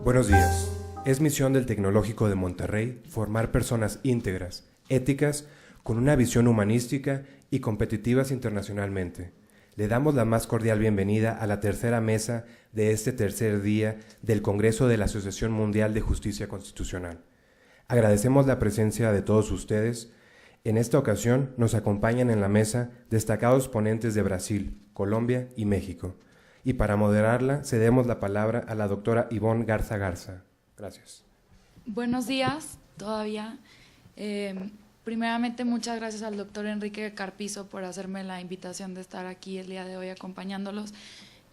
Buenos días. Es misión del Tecnológico de Monterrey formar personas íntegras, éticas, con una visión humanística y competitivas internacionalmente. Le damos la más cordial bienvenida a la tercera mesa de este tercer día del Congreso de la Asociación Mundial de Justicia Constitucional. Agradecemos la presencia de todos ustedes. En esta ocasión nos acompañan en la mesa destacados ponentes de Brasil, Colombia y México. Y para moderarla, cedemos la palabra a la doctora Ivonne Garza Garza. Gracias. Buenos días, todavía. Primeramente, muchas gracias al doctor Enrique Carpizo por hacerme la invitación de estar aquí el día de hoy acompañándolos.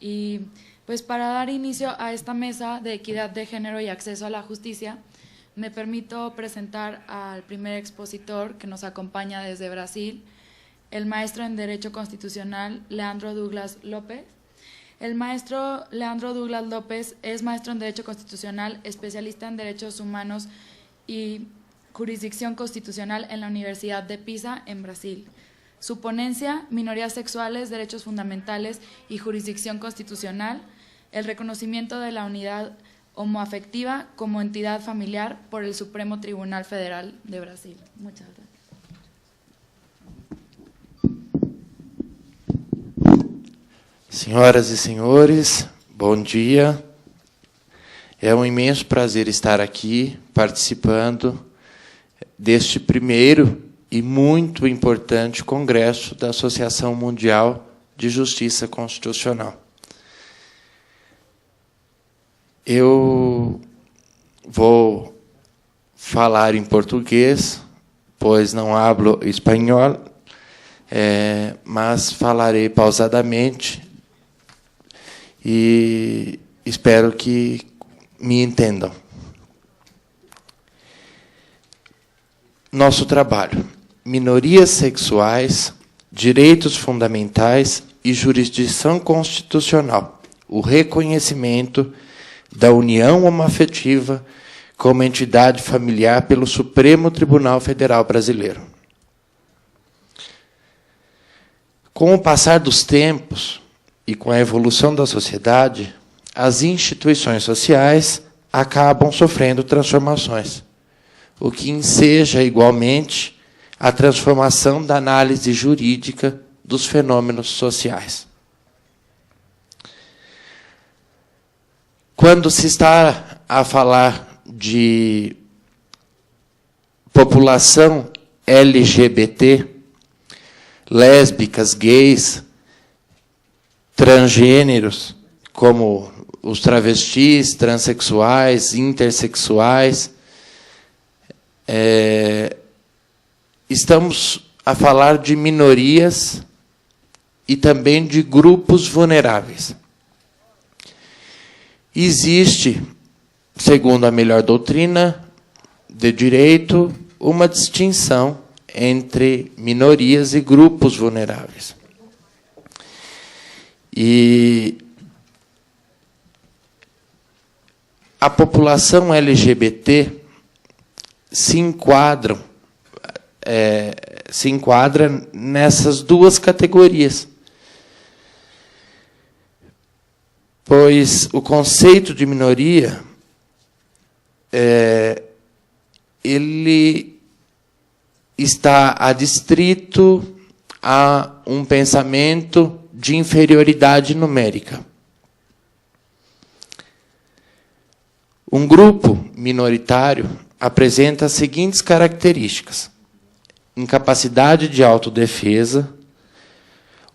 Y pues para dar inicio a esta mesa de equidad de género y acceso a la justicia, me permito presentar al primer expositor que nos acompaña desde Brasil, el maestro en Derecho Constitucional, Leandro Douglas López. El maestro Leandro Douglas López es maestro en Derecho Constitucional, especialista en Derechos Humanos y Jurisdicción Constitucional en la Universidad de Pisa, en Brasil. Su ponencia, Minorías Sexuales, Derechos Fundamentales y Jurisdicción Constitucional, el reconocimiento de la unidad homoafectiva como entidad familiar por el Supremo Tribunal Federal de Brasil. Muchas gracias. Senhoras e senhores, bom dia. É um imenso prazer estar aqui participando deste primeiro e muito importante congresso da Associação Mundial de Justiça Constitucional. Eu vou falar em português, pois não hablo espanhol, mas falarei pausadamente e espero que me entendam. Nosso trabalho: minorias sexuais, direitos fundamentais e jurisdição constitucional. O reconhecimento da união homoafetiva como entidade familiar pelo Supremo Tribunal Federal Brasileiro. Com o passar dos tempos e com a evolução da sociedade, as instituições sociais acabam sofrendo transformações, o que enseja igualmente a transformação da análise jurídica dos fenômenos sociais. Quando se está a falar de população LGBT, lésbicas, gays, transgêneros, como os travestis, transexuais, intersexuais, estamos a falar de minorias e também de grupos vulneráveis. Existe, segundo a melhor doutrina de direito, uma distinção entre minorias e grupos vulneráveis. E a população LGBT se enquadra nessas duas categorias, pois o conceito de minoria ele está adstrito a um pensamento de inferioridade numérica. Um grupo minoritário apresenta as seguintes características: incapacidade de autodefesa,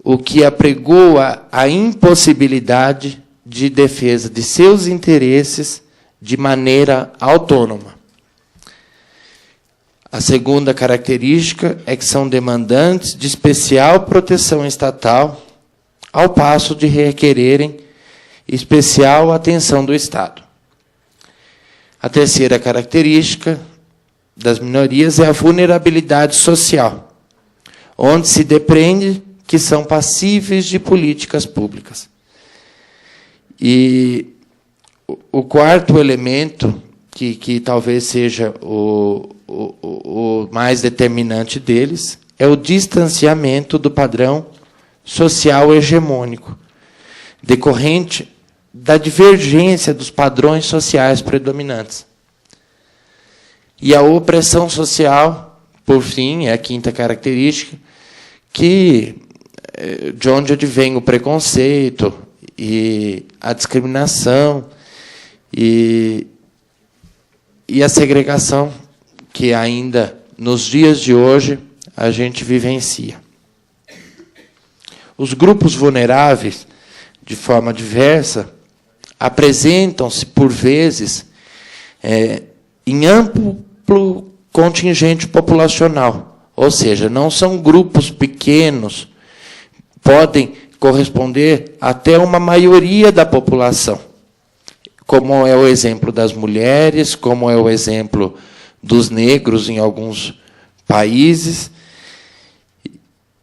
o que apregoa a impossibilidade de defesa de seus interesses de maneira autônoma. A segunda característica é que são demandantes de especial proteção estatal, ao passo de requererem especial atenção do Estado. A terceira característica das minorias é a vulnerabilidade social, onde se depreende que são passíveis de políticas públicas. E o quarto elemento, que talvez seja o mais determinante deles, é o distanciamento do padrão social hegemônico, decorrente da divergência dos padrões sociais predominantes. E a opressão social, por fim, é a quinta característica, de onde advém o preconceito e a discriminação e a segregação que ainda nos dias de hoje a gente vivencia. Os grupos vulneráveis, de forma diversa, apresentam-se, por vezes, em amplo contingente populacional, ou seja, não são grupos pequenos, podem corresponder até uma maioria da população, como é o exemplo das mulheres, como é o exemplo dos negros em alguns países,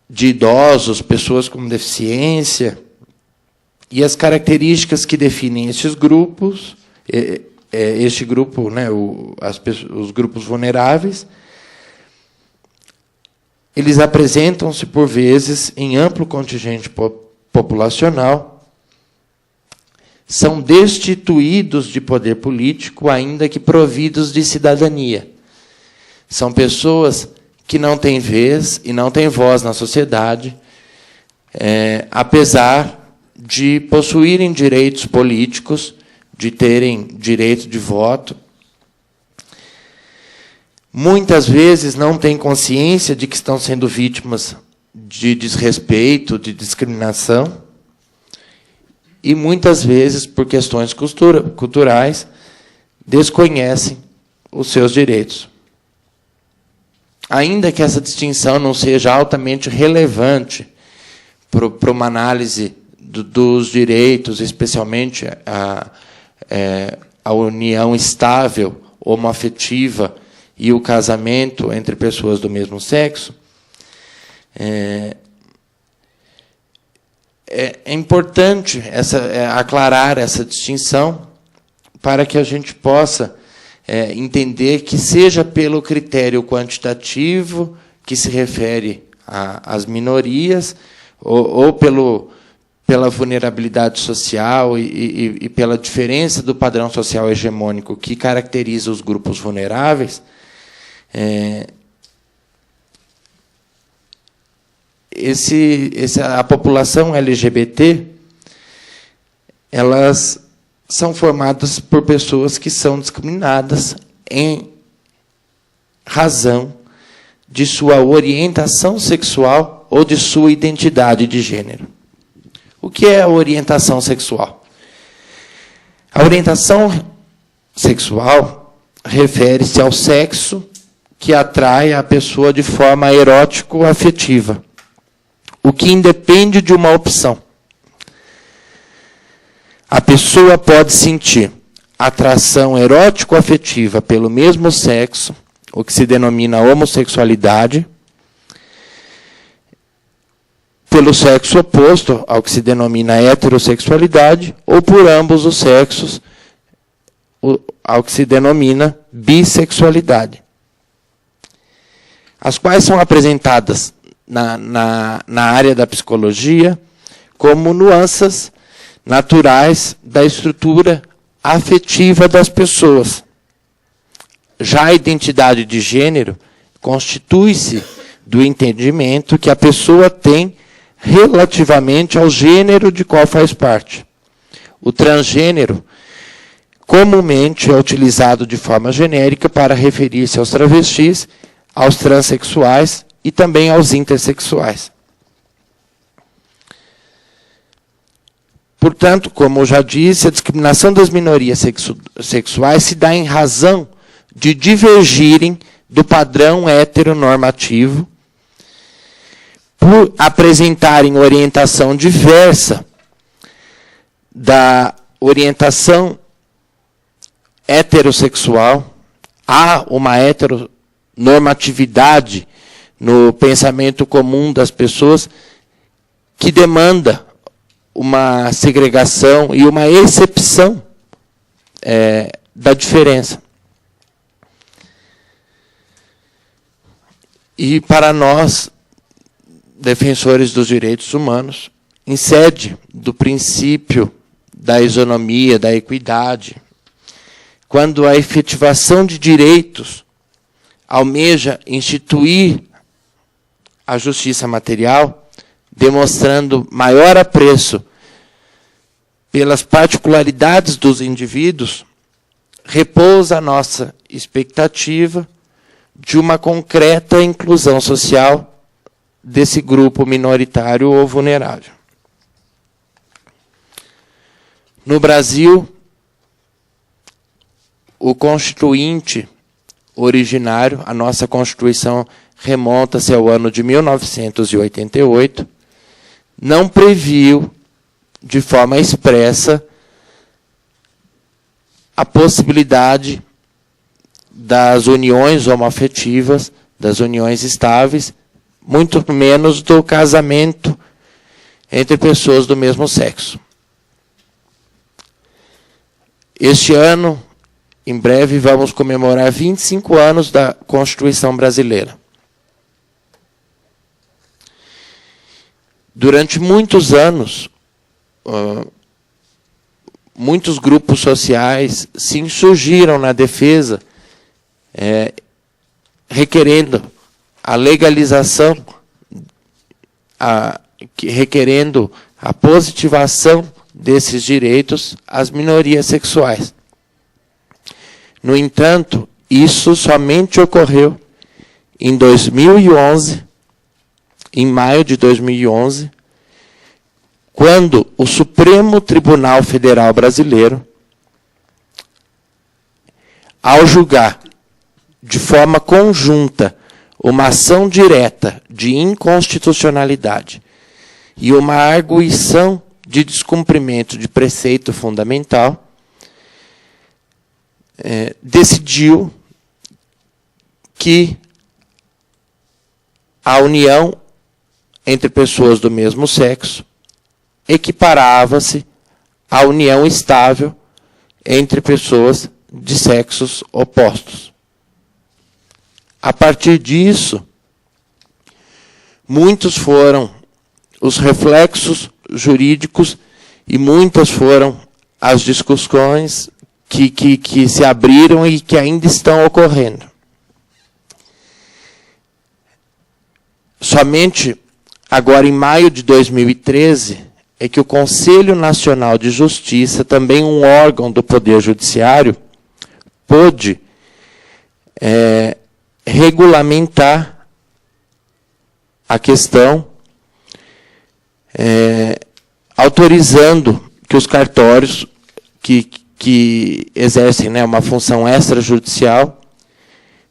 de idosos, pessoas com deficiência, e as características que definem esses grupos, este grupo, né, os grupos vulneráveis, eles apresentam-se, por vezes, em amplo contingente populacional, são destituídos de poder político, ainda que providos de cidadania. São pessoas que não têm vez e não têm voz na sociedade, apesar de possuírem direitos políticos, de terem direito de voto. Muitas vezes não têm consciência de que estão sendo vítimas de desrespeito, de discriminação, e muitas vezes, por questões culturais, desconhecem os seus direitos. Ainda que essa distinção não seja altamente relevante para uma análise dos direitos, especialmente a união estável, homoafetiva, e o casamento entre pessoas do mesmo sexo, é importante aclarar essa distinção para que a gente possa entender que, seja pelo critério quantitativo, que se refere às minorias, ou pela vulnerabilidade social e pela diferença do padrão social hegemônico que caracteriza os grupos vulneráveis, a população LGBT, elas são formadas por pessoas que são discriminadas em razão de sua orientação sexual ou de sua identidade de gênero. O que é a orientação sexual? A orientação sexual refere-se ao sexo que atrai a pessoa de forma erótico-afetiva, o que independe de uma opção. A pessoa pode sentir atração erótico-afetiva pelo mesmo sexo, o que se denomina homossexualidade, pelo sexo oposto, ao que se denomina heterossexualidade, ou por ambos os sexos, ao que se denomina bissexualidade. As quais são apresentadas na área da psicologia como nuances naturais da estrutura afetiva das pessoas. Já a identidade de gênero constitui-se do entendimento que a pessoa tem relativamente ao gênero de qual faz parte. O transgênero comumente é utilizado de forma genérica para referir-se aos travestis, aos transexuais e também aos intersexuais. Portanto, como eu já disse, a discriminação das minorias sexuais se dá em razão de divergirem do padrão heteronormativo, por apresentarem orientação diversa da orientação heterossexual. Há uma heteronormatividade no pensamento comum das pessoas que demanda uma segregação e uma excepção da diferença. E para nós, defensores dos direitos humanos, em sede do princípio da isonomia, da equidade, quando a efetivação de direitos almeja instituir a justiça material, demonstrando maior apreço pelas particularidades dos indivíduos, repousa a nossa expectativa de uma concreta inclusão social desse grupo minoritário ou vulnerável. No Brasil, o constituinte originário, a nossa Constituição remonta-se ao ano de 1988, não previu de forma expressa a possibilidade das uniões homoafetivas, das uniões estáveis, muito menos do casamento entre pessoas do mesmo sexo. Este ano, em breve, vamos comemorar 25 anos da Constituição brasileira. Durante muitos anos, muitos grupos sociais se insurgiram na defesa, requerendo a legalização, requerendo a positivação desses direitos às minorias sexuais. No entanto, isso somente ocorreu em 2011, em maio de 2011, quando o Supremo Tribunal Federal Brasileiro, ao julgar de forma conjunta uma ação direta de inconstitucionalidade e uma arguição de descumprimento de preceito fundamental, decidiu que a união entre pessoas do mesmo sexo equiparava-se à união estável entre pessoas de sexos opostos. A partir disso, muitos foram os reflexos jurídicos e muitas foram as discussões que se abriram e que ainda estão ocorrendo. Somente agora, em maio de 2013, é que o Conselho Nacional de Justiça, também um órgão do Poder Judiciário, pôde regulamentar a questão, autorizando que os cartórios que exercem, né, uma função extrajudicial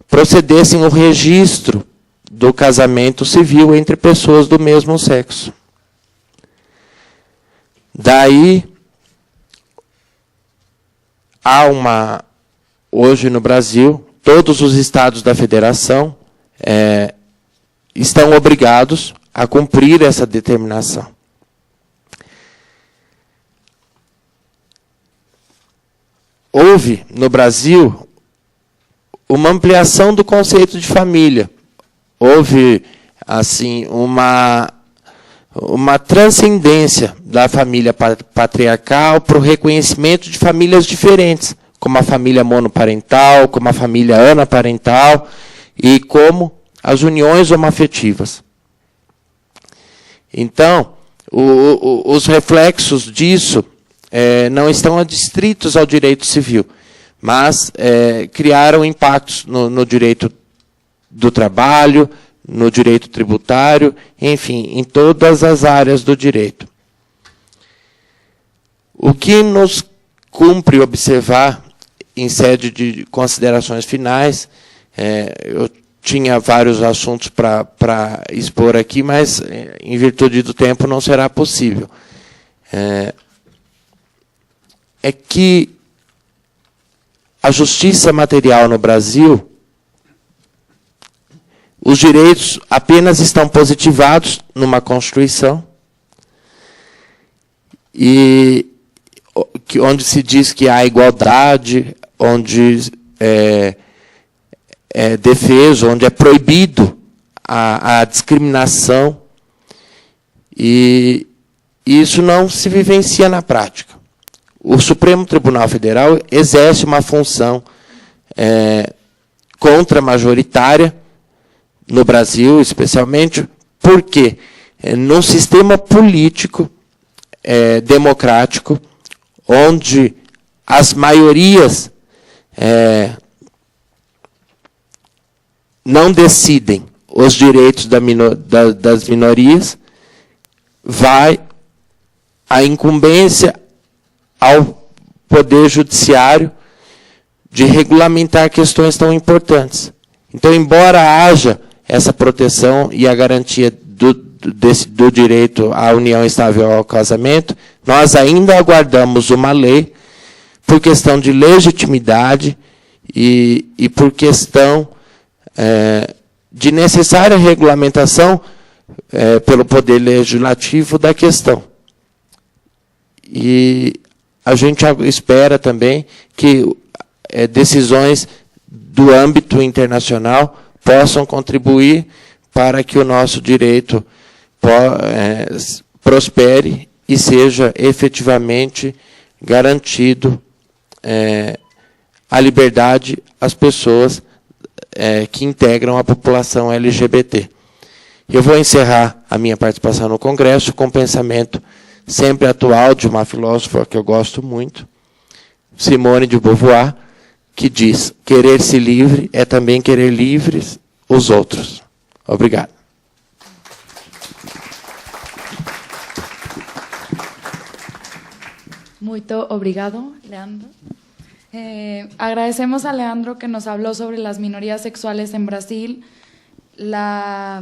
procedessem ao registro do casamento civil entre pessoas do mesmo sexo. Daí, hoje no Brasil, todos os estados da federação estão obrigados a cumprir essa determinação. Houve, no Brasil, uma ampliação do conceito de família. Houve, assim, uma transcendência da família patriarcal para o reconhecimento de famílias diferentes, como a família monoparental, como a família anaparental e como as uniões homoafetivas. Então, os reflexos disso não estão adstritos ao direito civil, mas criaram impactos no direito do trabalho, no direito tributário, enfim, em todas as áreas do direito. O que nos cumpre observar, em sede de considerações finais, eu tinha vários assuntos para expor aqui, mas, em virtude do tempo, não será possível. É que a justiça material no Brasil, os direitos apenas estão positivados numa Constituição, onde se diz que há igualdade, onde é defeso, onde é proibido a discriminação E isso não se vivencia na prática. O Supremo Tribunal Federal exerce uma função contra-majoritária no Brasil, especialmente, porque num sistema político democrático, onde as maiorias não decidem os direitos das minorias, vai a incumbência ao Poder Judiciário de regulamentar questões tão importantes. Então, embora haja essa proteção e a garantia do direito à união estável ao casamento, nós ainda aguardamos uma lei por questão de legitimidade e por questão de necessária regulamentação pelo Poder Legislativo da questão. E a gente espera também que decisões do âmbito internacional possam contribuir para que o nosso direito prospere e seja efetivamente garantido a liberdade às pessoas que integram a população LGBT. Eu vou encerrar a minha participação no Congresso com um pensamento sempre atual de uma filósofa que eu gosto muito, Simone de Beauvoir, que diz: querer-se livre é também querer livres os outros. Obrigado. Muito obrigado, Leandro. Agradecemos a Leandro que nos habló sobre las minorías sexuales en Brasil, la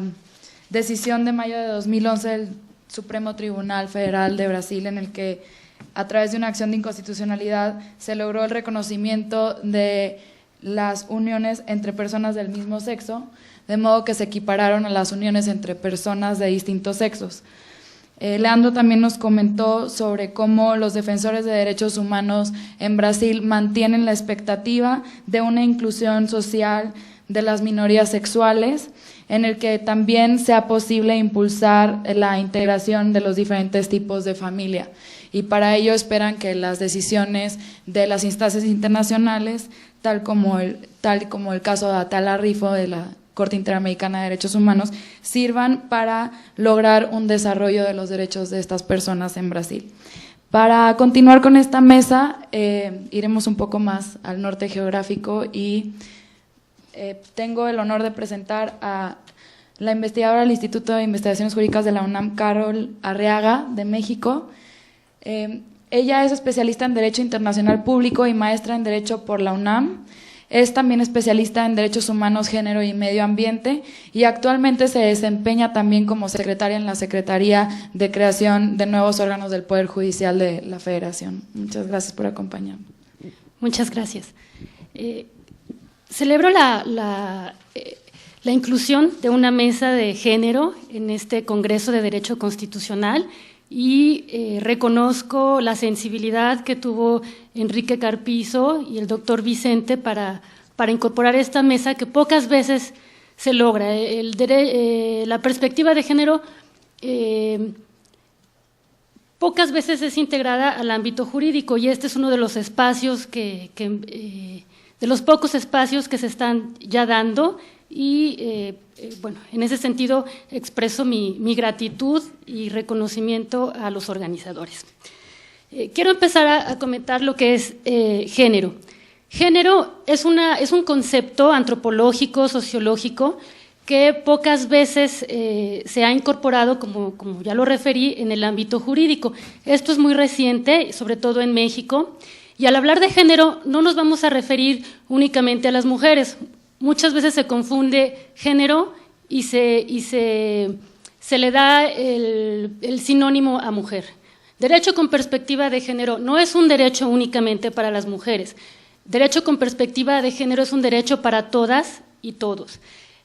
decisión de mayo de 2011 del Supremo Tribunal Federal de Brasil, en el que a través de una acción de inconstitucionalidad se logró el reconocimiento de las uniones entre personas del mismo sexo, de modo que se equipararon a las uniones entre personas de distintos sexos. Leandro también nos comentó sobre cómo los defensores de derechos humanos en Brasil mantienen la expectativa de una inclusión social de las minorías sexuales, en el que también sea posible impulsar la integración de los diferentes tipos de familia. Y para ello esperan que las decisiones de las instancias internacionales, tal como el caso de Atala Rifo de la Corte Interamericana de Derechos Humanos, sirvan para lograr un desarrollo de los derechos de estas personas en Brasil. Para continuar con esta mesa, iremos un poco más al norte geográfico y tengo el honor de presentar a la investigadora del Instituto de Investigaciones Jurídicas de la UNAM, Carol Arriaga, de México. Ella es especialista en Derecho Internacional Público y maestra en Derecho por la UNAM. Es también especialista en Derechos Humanos, Género y Medio Ambiente y actualmente se desempeña también como secretaria en la Secretaría de Creación de Nuevos Órganos del Poder Judicial de la Federación. Muchas gracias por acompañarnos. Muchas gracias. Celebro la inclusión de una mesa de género en este Congreso de Derecho Constitucional y reconozco la sensibilidad que tuvo Enrique Carpizo y el doctor Vicente para incorporar esta mesa que pocas veces se logra. La perspectiva de género pocas veces es integrada al ámbito jurídico y este es uno de los espacios de los pocos espacios que se están ya dando y bueno, en ese sentido expreso mi gratitud y reconocimiento a los organizadores. Quiero empezar a comentar lo que es género. Género es un concepto antropológico, sociológico, que pocas veces se ha incorporado, como ya lo referí, en el ámbito jurídico. Esto es muy reciente, sobre todo en México, y al hablar de género no nos vamos a referir únicamente a las mujeres. Muchas veces se confunde género y se le da el sinónimo a mujer. Derecho con perspectiva de género no es un derecho únicamente para las mujeres. Derecho con perspectiva de género es un derecho para todas y todos.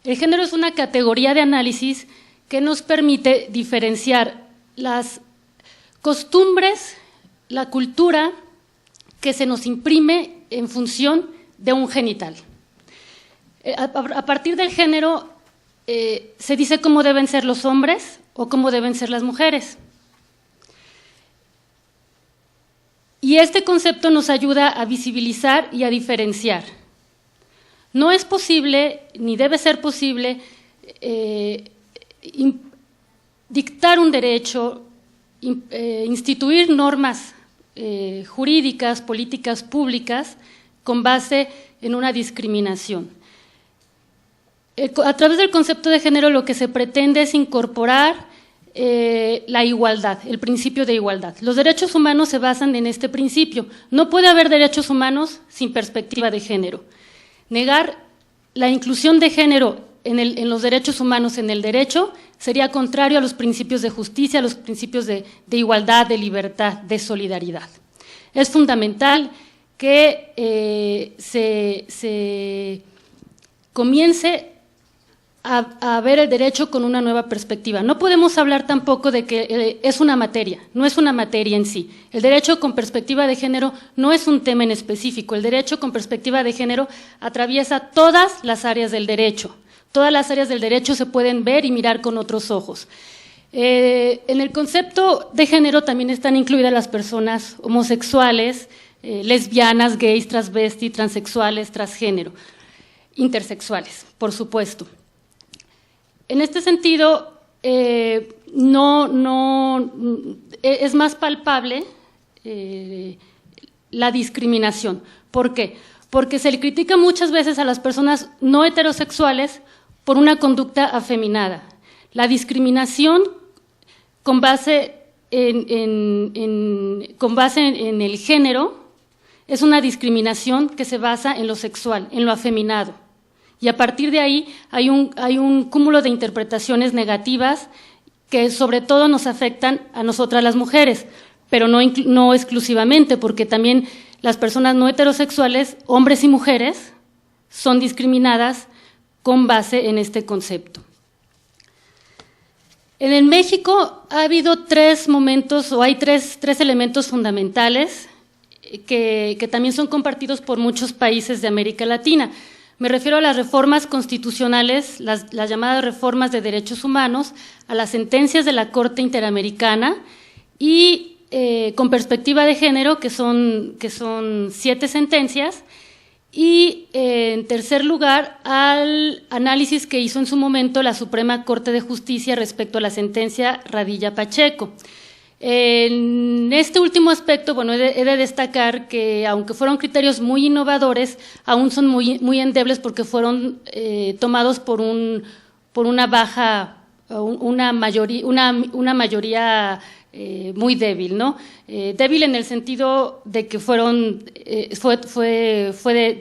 El género es una categoría de análisis que nos permite diferenciar las costumbres, la cultura que se nos imprime en función de un genital. A partir del género se dice cómo deben ser los hombres, o cómo deben ser las mujeres. Y este concepto nos ayuda a visibilizar y a diferenciar. No es posible, ni debe ser posible, dictar un derecho, instituir normas jurídicas, políticas públicas, con base en una discriminación. A través del concepto de género lo que se pretende es incorporar la igualdad, el principio de igualdad. Los derechos humanos se basan en este principio. No puede haber derechos humanos sin perspectiva de género. Negar la inclusión de género en los derechos humanos en el derecho sería contrario a los principios de justicia, a los principios de igualdad, de libertad, de solidaridad. Es fundamental que se comience a ver el derecho con una nueva perspectiva. No podemos hablar tampoco de que es una materia, no es una materia en sí. El derecho con perspectiva de género no es un tema en específico. El derecho con perspectiva de género atraviesa todas las áreas del derecho. Todas las áreas del derecho se pueden ver y mirar con otros ojos. En el concepto de género también están incluidas las personas homosexuales, lesbianas, gays, transvestis, transexuales, transgénero, intersexuales, por supuesto. En este sentido, es más palpable la discriminación. ¿Por qué? Porque se le critica muchas veces a las personas no heterosexuales por una conducta afeminada. La discriminación con base en el género es una discriminación que se basa en lo sexual, en lo afeminado. Y a partir de ahí hay un cúmulo de interpretaciones negativas que sobre todo nos afectan a nosotras las mujeres, pero no exclusivamente, porque también las personas no heterosexuales, hombres y mujeres, son discriminadas con base en este concepto. En el México ha habido tres momentos, o hay tres elementos fundamentales que también son compartidos por muchos países de América Latina. Me refiero a las reformas constitucionales, las llamadas reformas de derechos humanos, a las sentencias de la Corte Interamericana y con perspectiva de género, que son 7 sentencias, y en tercer lugar al análisis que hizo en su momento la Suprema Corte de Justicia respecto a la sentencia Radilla Pacheco. En este último aspecto, bueno, he de destacar que aunque fueron criterios muy innovadores, aún son muy endebles porque fueron tomados por una mayoría muy débil, ¿no? Débil en el sentido de que fue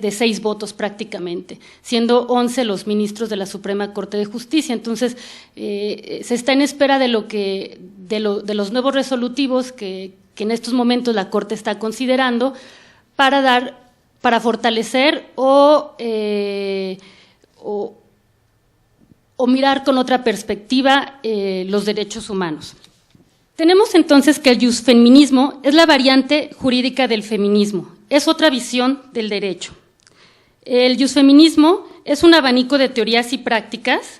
de 6 votos prácticamente, siendo 11 los ministros de la Suprema Corte de Justicia. Entonces, se está en espera de los nuevos resolutivos que en estos momentos la Corte está considerando para fortalecer o mirar con otra perspectiva los derechos humanos. Tenemos entonces que el jusfeminismo es la variante jurídica del feminismo, es otra visión del derecho. El jusfeminismo es un abanico de teorías y prácticas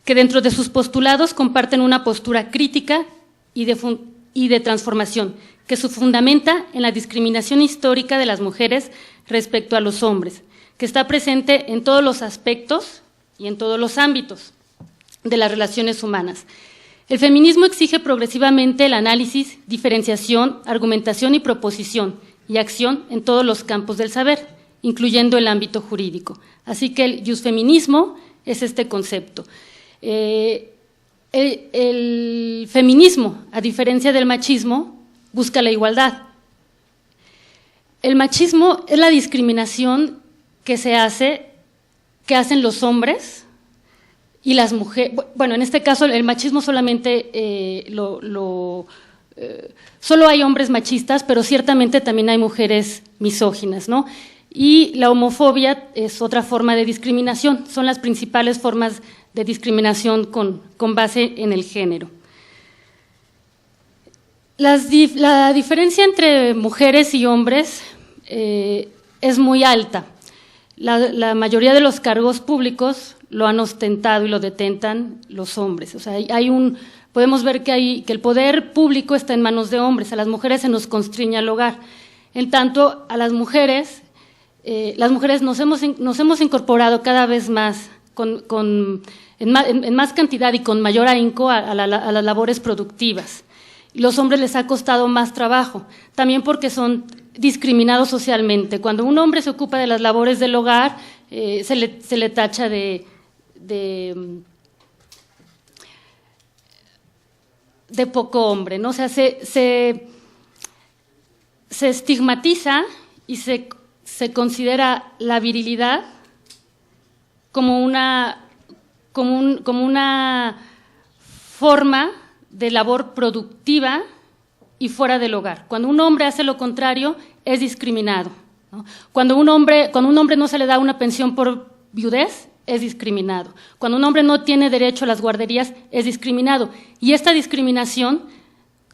que dentro de sus postulados comparten una postura crítica y de transformación, que se fundamenta en la discriminación histórica de las mujeres respecto a los hombres, que está presente en todos los aspectos y en todos los ámbitos de las relaciones humanas. El feminismo exige progresivamente el análisis, diferenciación, argumentación y proposición y acción en todos los campos del saber, incluyendo el ámbito jurídico. Así que el jusfeminismo es este concepto. El feminismo, a diferencia del machismo, busca la igualdad. El machismo es la discriminación que hacen los hombres y las mujeres. Bueno, en este caso el machismo solamente solo hay hombres machistas, pero ciertamente también hay mujeres misóginas, ¿no? Y la homofobia es otra forma de discriminación, son las principales formas de discriminación con base en el género. La diferencia entre mujeres y hombres es muy alta. la mayoría de los cargos públicos lo han ostentado y lo detentan los hombres. O sea, podemos ver que el poder público está en manos de hombres, a las mujeres se nos constriñe al hogar. En tanto, a las mujeres nos hemos incorporado cada vez más en más cantidad y con mayor ahínco a las labores productivas. Los hombres les ha costado más trabajo, también porque son discriminados socialmente. Cuando un hombre se ocupa de las labores del hogar, se le tacha de poco hombre, ¿no? O sea, se estigmatiza y se considera la virilidad como una forma de labor productiva y fuera del hogar. Cuando un hombre hace lo contrario, es discriminado, ¿no? Cuando a un hombre no se le da una pensión por viudez, es discriminado. Cuando un hombre no tiene derecho a las guarderías, es discriminado. Y esta discriminación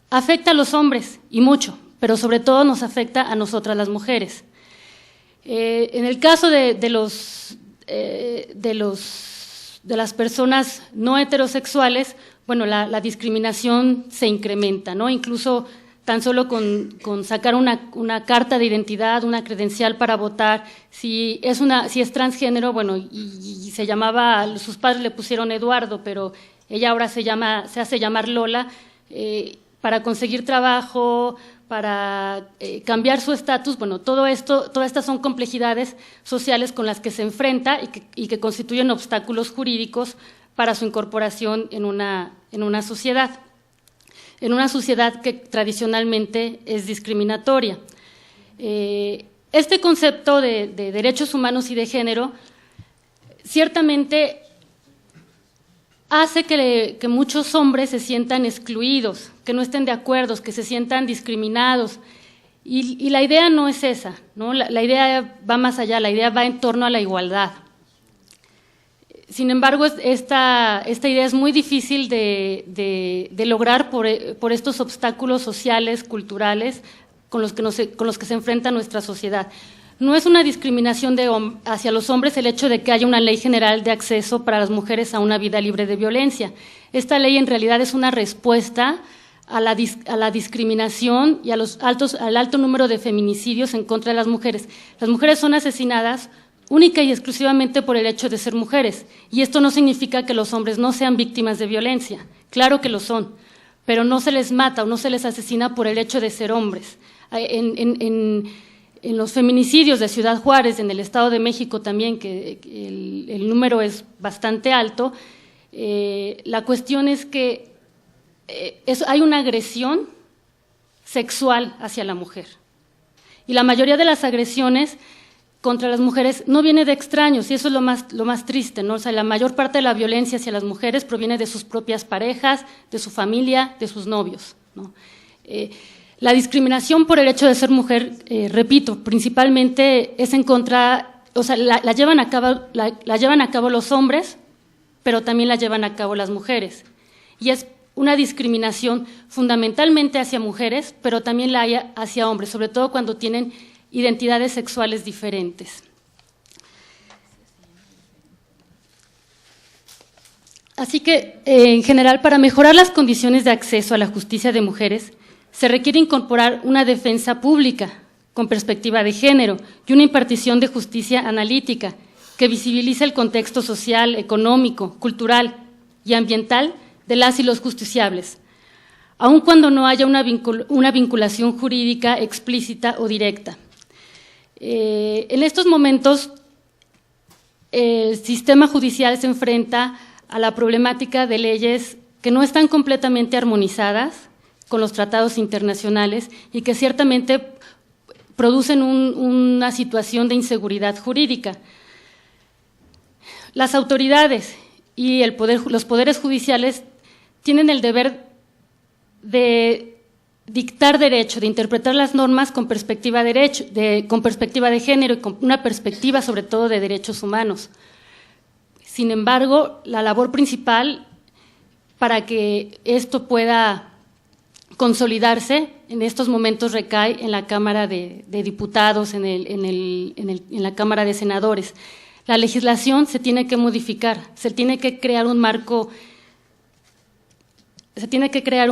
afecta a los hombres, y mucho, pero sobre todo nos afecta a nosotras las mujeres. En el caso de las personas no heterosexuales, bueno, la discriminación se incrementa, ¿no? Incluso tan solo con sacar una carta de identidad, una credencial para votar, si es transgénero, bueno, y se llamaba, sus padres le pusieron Eduardo, pero ella ahora se hace llamar Lola, para conseguir trabajo, para cambiar su estatus, bueno, todas estas son complejidades sociales con las que se enfrenta y que constituyen obstáculos jurídicos para su incorporación en una sociedad que tradicionalmente es discriminatoria. Este concepto de derechos humanos y de género ciertamente hace que muchos hombres se sientan excluidos, que no estén de acuerdo, que se sientan discriminados. Y la idea no es esa, ¿no? La idea va más allá, la idea va en torno a la igualdad. Sin embargo, esta idea es muy difícil de lograr por estos obstáculos sociales, culturales, con los que se enfrenta nuestra sociedad. No es una discriminación hacia los hombres el hecho de que haya una ley general de acceso para las mujeres a una vida libre de violencia. Esta ley en realidad es una respuesta a la discriminación y al alto número de feminicidios en contra de las mujeres. Las mujeres son asesinadas única y exclusivamente por el hecho de ser mujeres, y esto no significa que los hombres no sean víctimas de violencia, claro que lo son, pero no se les mata o no se les asesina por el hecho de ser hombres. En los feminicidios de Ciudad Juárez, en el Estado de México también, que el número es bastante alto, la cuestión es que hay una agresión sexual hacia la mujer, y la mayoría de las agresiones contra las mujeres no viene de extraños, y eso es lo más triste, ¿no? O sea, la mayor parte de la violencia hacia las mujeres proviene de sus propias parejas, de su familia, de sus novios, ¿no? La discriminación por el hecho de ser mujer, repito, principalmente es en contra, o sea, la llevan a cabo los hombres, pero también la llevan a cabo las mujeres, y es una discriminación fundamentalmente hacia mujeres, pero también la hay hacia hombres, sobre todo cuando tienen identidades sexuales diferentes. Así que, en general, para mejorar las condiciones de acceso a la justicia de mujeres, se requiere incorporar una defensa pública con perspectiva de género y una impartición de justicia analítica que visibilice el contexto social, económico, cultural y ambiental de las y los justiciables, aun cuando no haya una vinculación jurídica explícita o directa. En estos momentos, el sistema judicial se enfrenta a la problemática de leyes que no están completamente armonizadas con los tratados internacionales y que ciertamente producen una situación de inseguridad jurídica. Las autoridades y los poderes judiciales tienen el deber de dictar derecho, de interpretar las normas con perspectiva de género y con una perspectiva sobre todo de derechos humanos. Sin embargo, la labor principal para que esto pueda consolidarse en estos momentos recae en la Cámara de Diputados, en la Cámara de Senadores. La legislación se tiene que modificar, se tiene que crear un marco, se tiene que crear